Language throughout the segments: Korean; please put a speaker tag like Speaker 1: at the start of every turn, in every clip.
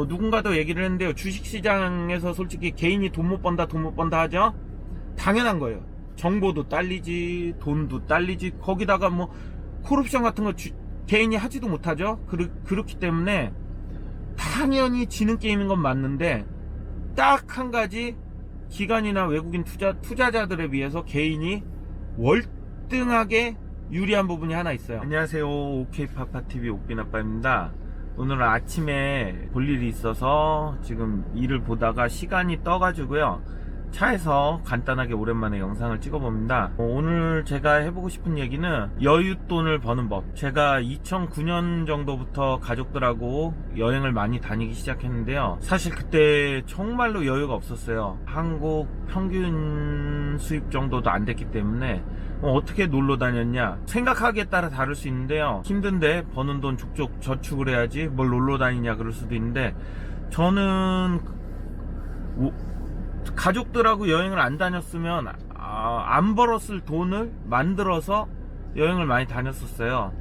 Speaker 1: 누군가도 얘기를 했는데요. 주식시장에서 솔직히 개인이 돈 못 번다 하죠? 당연한 거예요. 정보도 딸리지, 돈도 딸리지, 거기다가 뭐, 콜옵션 같은 거 개인이 하지도 못하죠? 그렇기 때문에, 당연히 지는 게임인 건 맞는데, 딱 한 가지, 기관이나 외국인 투자자들에 비해서 개인이 월등하게 유리한 부분이 하나 있어요. 안녕하세요. 오케이파파TV 옥빈아빠입니다. 오늘은 아침에 볼 일이 있어서 지금 일을 보다가 시간이 떠가지고요. 차에서 간단하게 오랜만에 영상을 찍어봅니다. 오늘 제가 해보고 싶은 얘기는 여윳돈을 버는 법. 제가 2009년 정도부터 가족들하고 여행을 많이 다니기 시작했는데요. 사실 그때 정말로 여유가 없었어요. 한국 평균 수입 정도도 안 됐기 때문에 어떻게 놀러 다녔냐, 생각하기에 따라 다를 수 있는데요. 힘든데 버는 돈 족족 저축을 해야지 뭘 놀러 다니냐 그럴 수도 있는데, 저는 가족들하고 여행을 안 다녔으면 안 벌었을 돈을 만들어서 여행을 많이 다녔었어요.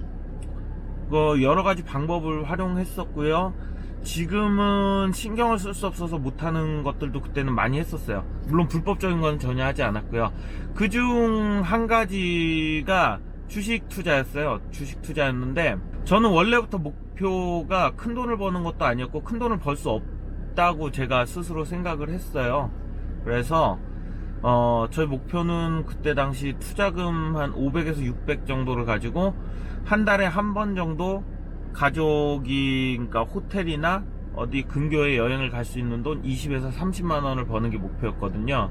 Speaker 1: 여러가지 방법을 활용했었고요. 지금은 신경을 쓸 수 없어서 못하는 것들도 그때는 많이 했었어요. 물론 불법적인 건 전혀 하지 않았고요. 그중 한 가지가 주식 투자였어요. 주식 투자였는데, 저는 원래부터 목표가 큰 돈을 버는 것도 아니었고 큰 돈을 벌 수 없다고 제가 스스로 생각을 했어요. 그래서 저희 목표는 그때 당시 투자금 한 500에서 600 정도를 가지고 한 달에 한 번 정도 가족이, 그러니까 호텔이나 어디 근교에 여행을 갈 수 있는 돈 20에서 30만 원을 버는 게 목표였거든요.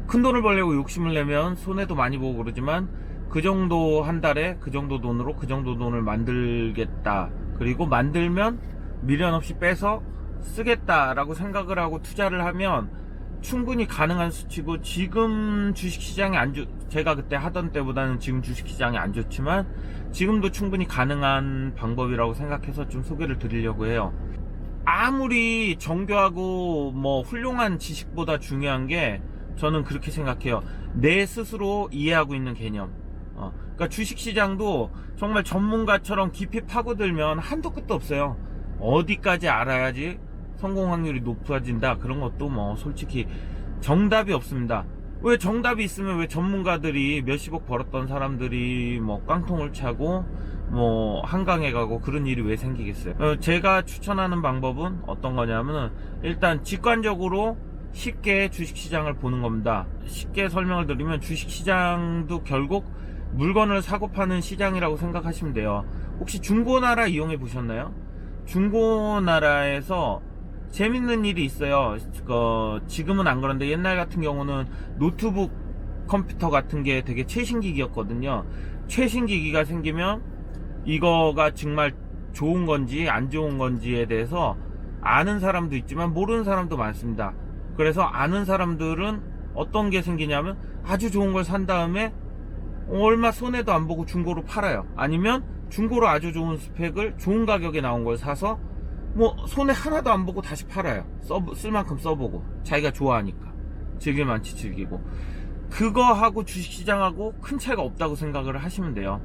Speaker 1: 큰 돈을 벌려고 욕심을 내면 손해도 많이 보고 그러지만, 그 정도 한 달에 그 정도 돈으로 그 정도 돈을 만들겠다, 그리고 만들면 미련 없이 빼서 쓰겠다라고 생각을 하고 투자를 하면 충분히 가능한 수치고, 지금 주식시장이 제가 그때 하던 때보다는 지금 주식시장이 안 좋지만 지금도 충분히 가능한 방법이라고 생각해서 좀 소개를 드리려고 해요. 아무리 정교하고 뭐 훌륭한 지식보다 중요한 게, 저는 그렇게 생각해요. 내 스스로 이해하고 있는 개념. 그러니까 주식시장도 정말 전문가처럼 깊이 파고들면 한도 끝도 없어요. 어디까지 알아야지 성공 확률이 높아진다, 그런 것도 뭐 솔직히 정답이 없습니다. 왜 정답이 있으면 왜 전문가들이 몇십억 벌었던 사람들이 뭐 깡통을 차고 뭐 한강에 가고 그런 일이 왜 생기겠어요? 제가 추천하는 방법은 어떤 거냐면은, 일단 직관적으로 쉽게 주식시장을 보는 겁니다. 쉽게 설명을 드리면, 주식시장도 결국 물건을 사고 파는 시장이라고 생각하시면 돼요. 혹시 중고나라 이용해 보셨나요? 중고나라에서 재밌는 일이 있어요. 지금은 안 그런데 옛날 같은 경우는 노트북 컴퓨터 같은 게 되게 최신기기였거든요. 최신기기가 생기면 이거가 정말 좋은 건지 안 좋은 건지에 대해서 아는 사람도 있지만 모르는 사람도 많습니다. 그래서 아는 사람들은 어떤 게 생기냐면, 아주 좋은 걸 산 다음에 얼마 손해도 안 보고 중고로 팔아요. 아니면 중고로 아주 좋은 스펙을 좋은 가격에 나온 걸 사서 뭐 손해 하나도 안 보고 다시 팔아요. 쓸 만큼 써보고, 자기가 좋아하니까 즐길 만치 즐기고. 그거하고 주식시장하고 큰 차이가 없다고 생각을 하시면 돼요.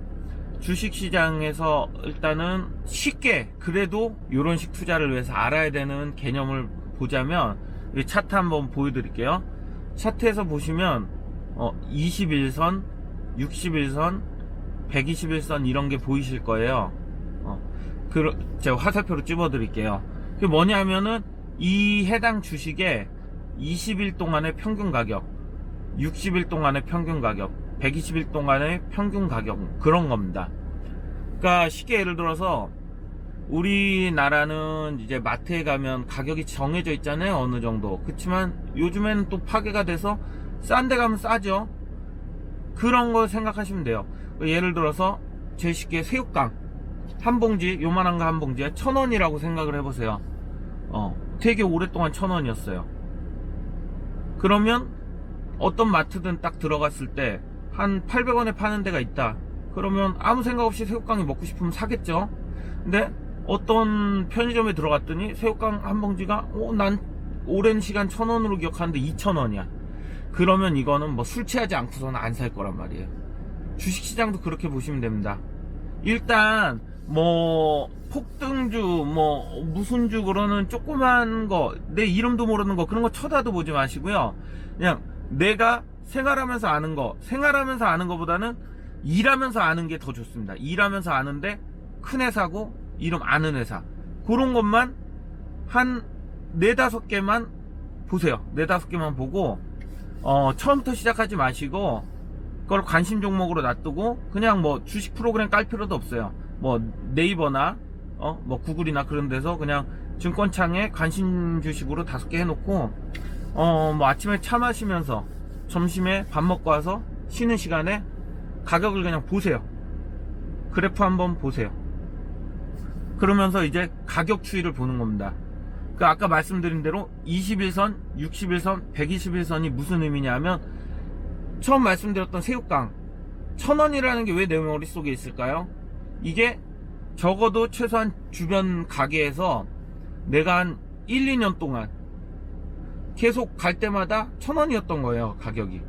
Speaker 1: 주식시장에서 일단은 쉽게, 그래도 이런 식 투자를 위해서 알아야 되는 개념을 보자면, 이 차트 한번 보여드릴게요. 차트에서 보시면 21선, 61선, 121선 이런 게 보이실 거예요. 제가 화살표로 찝어드릴게요. 그게 뭐냐면은, 이 해당 주식의 20일 동안의 평균 가격, 60일 동안의 평균 가격, 120일 동안의 평균 가격, 그런 겁니다. 그러니까 쉽게 예를 들어서, 우리나라는 이제 마트에 가면 가격이 정해져 있잖아요, 어느 정도. 그렇지만 요즘에는 또 파괴가 돼서 싼 데 가면 싸죠. 그런 거 생각하시면 돼요. 예를 들어서 제일 쉽게 새우깡 한 봉지, 요만한 거 한 봉지에 1,000원이라고 생각을 해보세요. 되게 오랫동안 1,000원이었어요. 그러면 어떤 마트든 딱 들어갔을 때 한 800원에 파는 데가 있다. 그러면 아무 생각 없이 새우깡이 먹고 싶으면 사겠죠. 근데 어떤 편의점에 들어갔더니 새우깡 한 봉지가 난 오랜 시간 1,000원으로 기억하는데 2,000원이야. 그러면 이거는 뭐 술 취하지 않고서는 안 살 거란 말이에요. 주식시장도 그렇게 보시면 됩니다. 일단 뭐 폭등주 뭐 무슨 주 그러는 조그만 거 내 이름도 모르는 거 그런 거 쳐다도 보지 마시고요. 그냥 내가 생활하면서 아는 거보다는 일하면서 아는 게 더 좋습니다. 일하면서 아는데 큰 회사고 이름 아는 회사 그런 것만 한 4-5개만 보세요. 4-5개만 보고 처음부터 시작하지 마시고 그걸 관심 종목으로 놔두고 그냥 뭐 주식 프로그램 깔 필요도 없어요. 뭐 네이버나 뭐 구글이나 그런 데서 그냥 증권창에 관심 주식으로 5개 해놓고 뭐 아침에 차 마시면서 점심에 밥 먹고 와서 쉬는 시간에 가격을 그냥 보세요. 그래프 한번 보세요. 그러면서 이제 가격 추이를 보는 겁니다. 그 아까 말씀드린 대로 21선, 61선, 121선이 무슨 의미냐면 처음 말씀드렸던 새우깡 1,000원이라는 게 왜 내 머릿속에 있을까요? 이게 적어도 최소한 주변 가게에서 내가 한 1-2년 동안 계속 갈 때마다 1,000원이었던 거예요. 가격이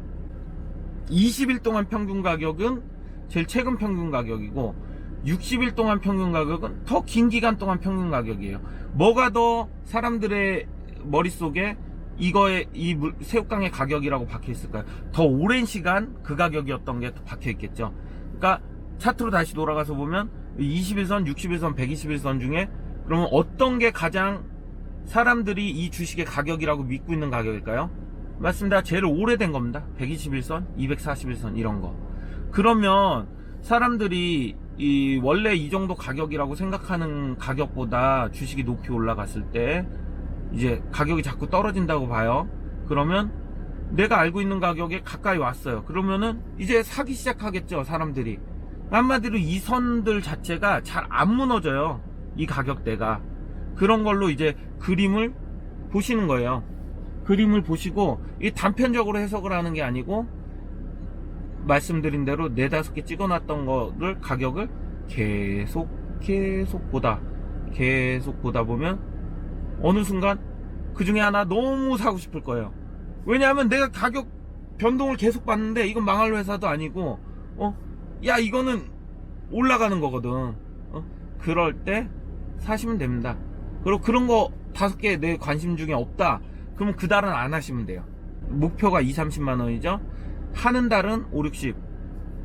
Speaker 1: 20일 동안 평균 가격은 제일 최근 평균 가격이고 60일 동안 평균 가격은 더 긴 기간 동안 평균 가격이에요. 뭐가 더 사람들의 머릿속에 이거의 이 새우깡의 가격이라고 박혀 있을까요? 더 오랜 시간 그 가격이었던 게 박혀 있겠죠. 그러니까 차트로 다시 돌아가서 보면 21선, 61선, 121선 중에 그러면 어떤 게 가장 사람들이 이 주식의 가격이라고 믿고 있는 가격일까요? 맞습니다. 제일 오래된 겁니다. 121선, 241선 이런 거. 그러면 사람들이 원래 이 정도 가격이라고 생각하는 가격보다 주식이 높이 올라갔을 때 이제 가격이 자꾸 떨어진다고 봐요. 그러면 내가 알고 있는 가격에 가까이 왔어요. 그러면은 이제 사기 시작하겠죠, 사람들이. 한마디로 이 선들 자체가 잘 안 무너져요. 이 가격대가. 그런 걸로 이제 그림을 보시는 거예요. 그림을 보시고 이 단편적으로 해석을 하는 게 아니고 말씀드린 대로 4-5개 찍어놨던 거를 가격을 계속 보다 보면 어느 순간 그 중에 하나 너무 사고 싶을 거예요. 왜냐하면 내가 가격 변동을 계속 봤는데 이건 망할 회사도 아니고 야 이거는 올라가는 거거든. 그럴 때 사시면 됩니다. 그리고 그런 거 5개 내 관심 중에 없다 그러면 그 달은 안 하시면 돼요. 목표가 20-30만원이죠 하는 달은 5-60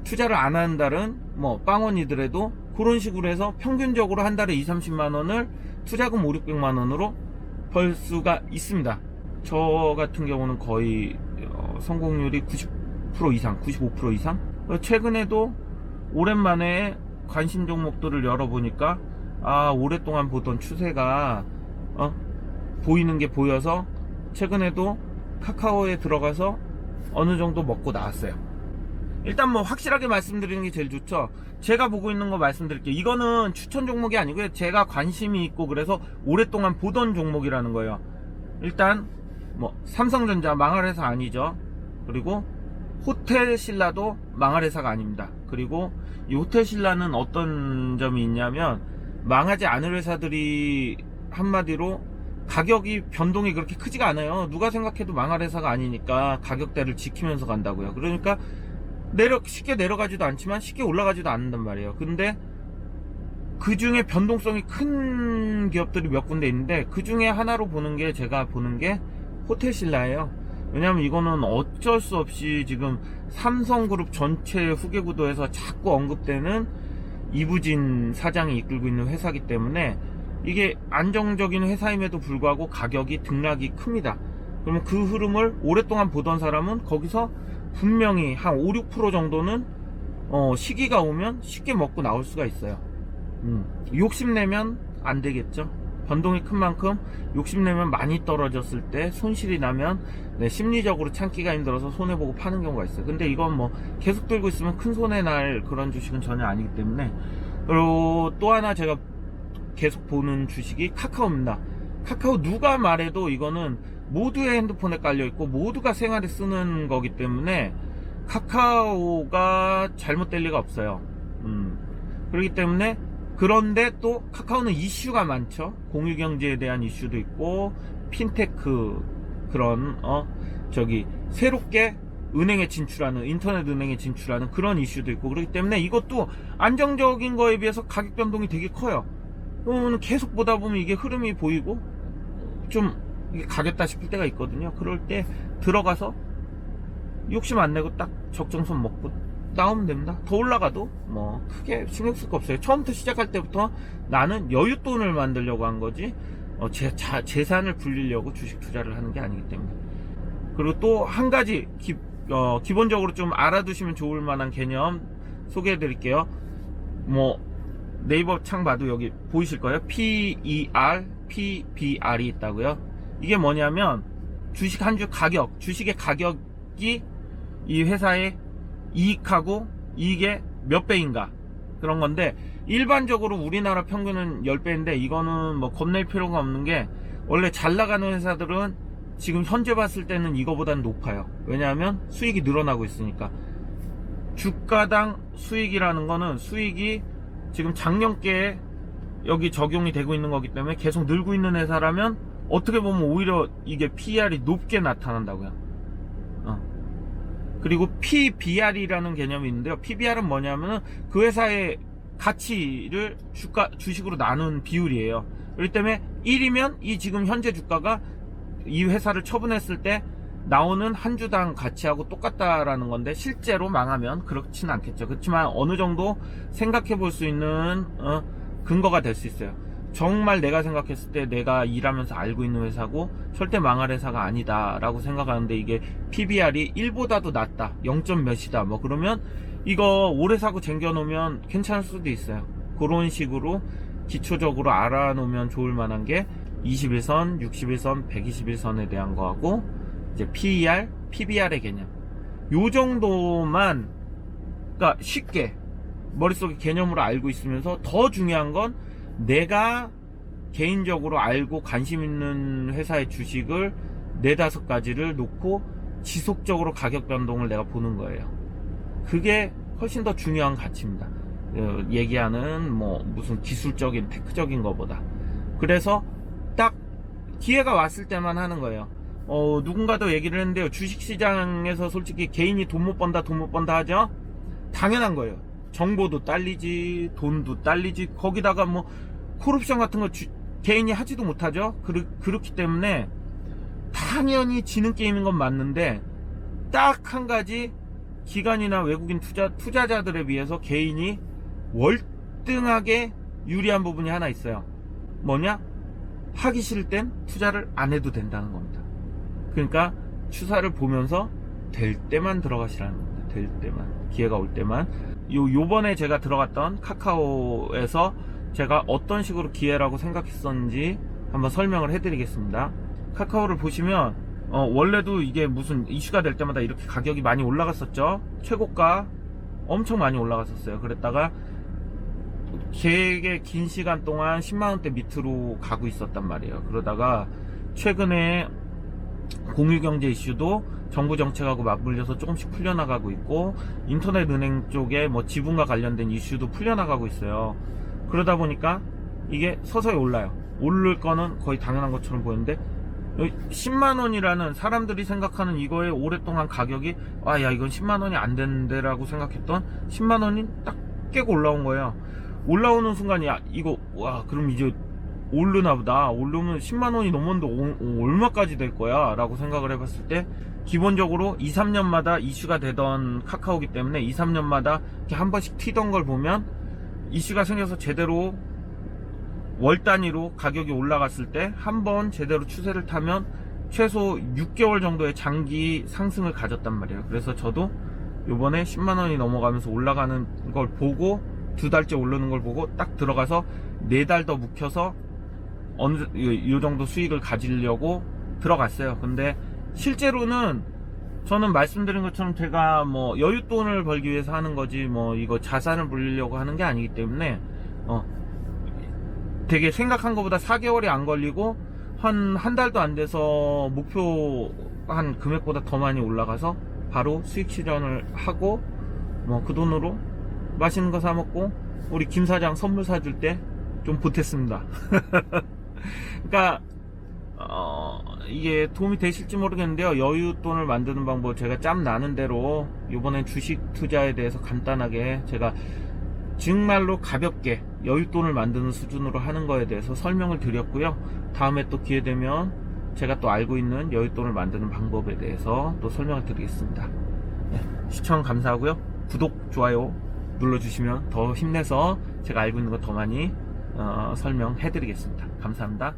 Speaker 1: 투자를 안 하는 달은 뭐 빵원이더라도 그런 식으로 해서 평균적으로 한 달에 20-30만원을 투자금 500-600만원으로 벌 수가 있습니다. 저 같은 경우는 거의 성공률이 90% 이상 95% 이상. 최근에도 오랜만에 관심 종목들을 열어보니까 오랫동안 보던 추세가 보이는 게 보여서 최근에도 카카오에 들어가서 어느 정도 먹고 나왔어요. 일단 뭐 확실하게 말씀드리는 게 제일 좋죠. 제가 보고 있는 거 말씀드릴게요. 이거는 추천 종목이 아니고요. 제가 관심이 있고 그래서 오랫동안 보던 종목이라는 거예요. 일단 뭐 삼성전자 망할 회사 아니죠. 그리고 호텔신라도 망할 회사가 아닙니다. 그리고 이 호텔신라는 어떤 점이 있냐면 망하지 않을 회사들이 한마디로 가격이 변동이 그렇게 크지가 않아요. 누가 생각해도 망할 회사가 아니니까 가격대를 지키면서 간다고요. 그러니까 쉽게 내려가지도 않지만 쉽게 올라가지도 않는단 말이에요. 근데 그 중에 변동성이 큰 기업들이 몇 군데 있는데 그 중에 하나로 제가 보는 게 호텔신라예요. 왜냐면 이거는 어쩔 수 없이 지금 삼성그룹 전체 후계구도에서 자꾸 언급되는 이부진 사장이 이끌고 있는 회사이기 때문에 이게 안정적인 회사임에도 불구하고 가격이 등락이 큽니다. 그러면 그 흐름을 오랫동안 보던 사람은 거기서 분명히 한 5-6% 정도는 시기가 오면 쉽게 먹고 나올 수가 있어요. 욕심내면 안 되겠죠. 변동이 큰 만큼 욕심내면 많이 떨어졌을 때 손실이 나면 심리적으로 참기가 힘들어서 손해보고 파는 경우가 있어요. 근데 이건 뭐 계속 들고 있으면 큰 손해 날 그런 주식은 전혀 아니기 때문에. 그리고 또 하나 제가 계속 보는 주식이 카카오입니다. 카카오 누가 말해도 이거는 모두의 핸드폰에 깔려있고 모두가 생활에 쓰는 거기 때문에 카카오가 잘못될 리가 없어요. 그렇기 때문에 그런데 또 카카오는 이슈가 많죠. 공유경제에 대한 이슈도 있고 핀테크 그런 새롭게 은행에 진출하는, 인터넷 은행에 진출하는 그런 이슈도 있고, 그렇기 때문에 이것도 안정적인 거에 비해서 가격 변동이 되게 커요. 그러면 계속 보다 보면 이게 흐름이 보이고 좀 이게 가겠다 싶을 때가 있거든요. 그럴 때 들어가서 욕심 안 내고 딱 적정선 먹고 나오면 됩니다. 더 올라가도 뭐 크게 신경 쓸 거 없어요. 처음부터 시작할 때부터 나는 여윳돈을 만들려고 한 거지 재산을 불리려고 주식 투자를 하는 게 아니기 때문에. 그리고 또 한 가지 기본적으로 좀 알아두시면 좋을 만한 개념 소개해 드릴게요. 뭐 네이버 창 봐도 여기 보이실 거예요. PER, PBR이 있다고요. 이게 뭐냐면 주식 한 주 가격, 주식의 가격이 이 회사의 이익하고 이익의 몇 배인가 그런 건데, 일반적으로 우리나라 평균은 10배인데 이거는 뭐 겁낼 필요가 없는 게, 원래 잘 나가는 회사들은 지금 현재 봤을 때는 이거보다는 높아요. 왜냐하면 수익이 늘어나고 있으니까. 주가당 수익이라는 거는 수익이 지금 작년께 여기 적용이 되고 있는 거기 때문에 계속 늘고 있는 회사라면 어떻게 보면 오히려 이게 PER이 높게 나타난다고요. 그리고 PBR이라는 개념이 있는데요. PBR은 뭐냐면은 그 회사의 가치를 주식으로 나눈 비율이에요. 그렇기 때문에 1이면 이 지금 현재 주가가 이 회사를 처분했을 때 나오는 한 주당 가치하고 똑같다라는 건데, 실제로 망하면 그렇진 않겠죠. 그렇지만 어느 정도 생각해 볼 수 있는 근거가 될 수 있어요. 정말 내가 생각했을 때 내가 일하면서 알고 있는 회사고 절대 망할 회사가 아니다 라고 생각하는데, 이게 PBR이 1보다도 낮다, 0점 몇이다 뭐 그러면 이거 오래 사고 쟁겨놓으면 괜찮을 수도 있어요. 그런 식으로 기초적으로 알아놓으면 좋을 만한 게 21선, 61선, 121선에 대한 거하고 이제 PER, PBR의 개념, 요 정도만 그러니까 쉽게 머릿속에 개념으로 알고 있으면서, 더 중요한 건 내가 개인적으로 알고 관심 있는 회사의 주식을 4-5가지를 놓고 지속적으로 가격 변동을 내가 보는 거예요. 그게 훨씬 더 중요한 가치입니다. 얘기하는 뭐 무슨 기술적인 테크적인 거보다. 그래서 딱 기회가 왔을 때만 하는 거예요. 누군가도 얘기를 했는데요. 주식시장에서 솔직히 개인이 돈 못 번다 하죠? 당연한 거예요. 정보도 딸리지, 돈도 딸리지, 거기다가 뭐 코럽션 같은 거 개인이 하지도 못하죠. 그렇기 때문에 당연히 지는 게임인 건 맞는데, 딱 한 가지 기관이나 외국인 투자자들에 비해서 개인이 월등하게 유리한 부분이 하나 있어요. 뭐냐? 하기 싫을 땐 투자를 안 해도 된다는 겁니다. 그러니까 추세를 보면서 될 때만 들어가시라는 겁니다. 될 때만, 기회가 올 때만. 요번에 제가 들어갔던 카카오에서 제가 어떤 식으로 기회라고 생각했었는지 한번 설명을 해드리겠습니다. 카카오를 보시면 원래도 이게 무슨 이슈가 될 때마다 이렇게 가격이 많이 올라갔었죠. 최고가 엄청 많이 올라갔었어요. 그랬다가 되게 긴 시간 동안 10만원대 밑으로 가고 있었단 말이에요. 그러다가 최근에 공유경제 이슈도 정부 정책하고 맞물려서 조금씩 풀려나가고 있고, 인터넷 은행 쪽에 뭐 지분과 관련된 이슈도 풀려나가고 있어요. 그러다 보니까 이게 서서히 올라요. 오를 거는 거의 당연한 것처럼 보이는데, 10만원이라는 사람들이 생각하는 이거에 오랫동안 가격이 야 이건 10만원이 안 되는데 라고 생각했던 10만원이 딱 깨고 올라온 거예요. 올라오는 순간 이거 그럼 이제 오르나 보다, 오르면 10만원이 넘었는데 얼마까지 될 거야 라고 생각을 해봤을 때, 기본적으로 2-3년마다 이슈가 되던 카카오기 때문에 2-3년마다 이렇게 한 번씩 튀던 걸 보면, 이슈가 생겨서 제대로 월 단위로 가격이 올라갔을 때 한 번 제대로 추세를 타면 최소 6개월 정도의 장기 상승을 가졌단 말이에요. 그래서 저도 요번에 10만원이 넘어가면서 올라가는 걸 보고, 2달째 오르는 걸 보고 딱 들어가서 4달 더 묵혀서 요 정도 수익을 가지려고 들어갔어요. 근데 실제로는 저는 말씀드린 것처럼 제가 뭐 여윳돈을 벌기 위해서 하는 거지 뭐 이거 자산을 불리려고 하는 게 아니기 때문에 되게 생각한 것보다 4개월이 안 걸리고 한 달도 안 돼서 목표한 금액보다 더 많이 올라가서 바로 수익 실현을 하고, 뭐 그 돈으로 맛있는 거 사 먹고 우리 김 사장 선물 사줄 때 좀 보탰습니다. 그러니까 이게 도움이 되실지 모르겠는데요. 여윳돈을 만드는 방법 제가 짬 나는 대로 이번엔 주식 투자에 대해서 간단하게 제가 정말로 가볍게 여윳돈을 만드는 수준으로 하는 거에 대해서 설명을 드렸고요. 다음에 또 기회 되면 제가 또 알고 있는 여윳돈을 만드는 방법에 대해서 또 설명을 드리겠습니다. 네, 시청 감사하고요. 구독, 좋아요 눌러주시면 더 힘내서 제가 알고 있는 거 더 많이 설명해 드리겠습니다. 감사합니다.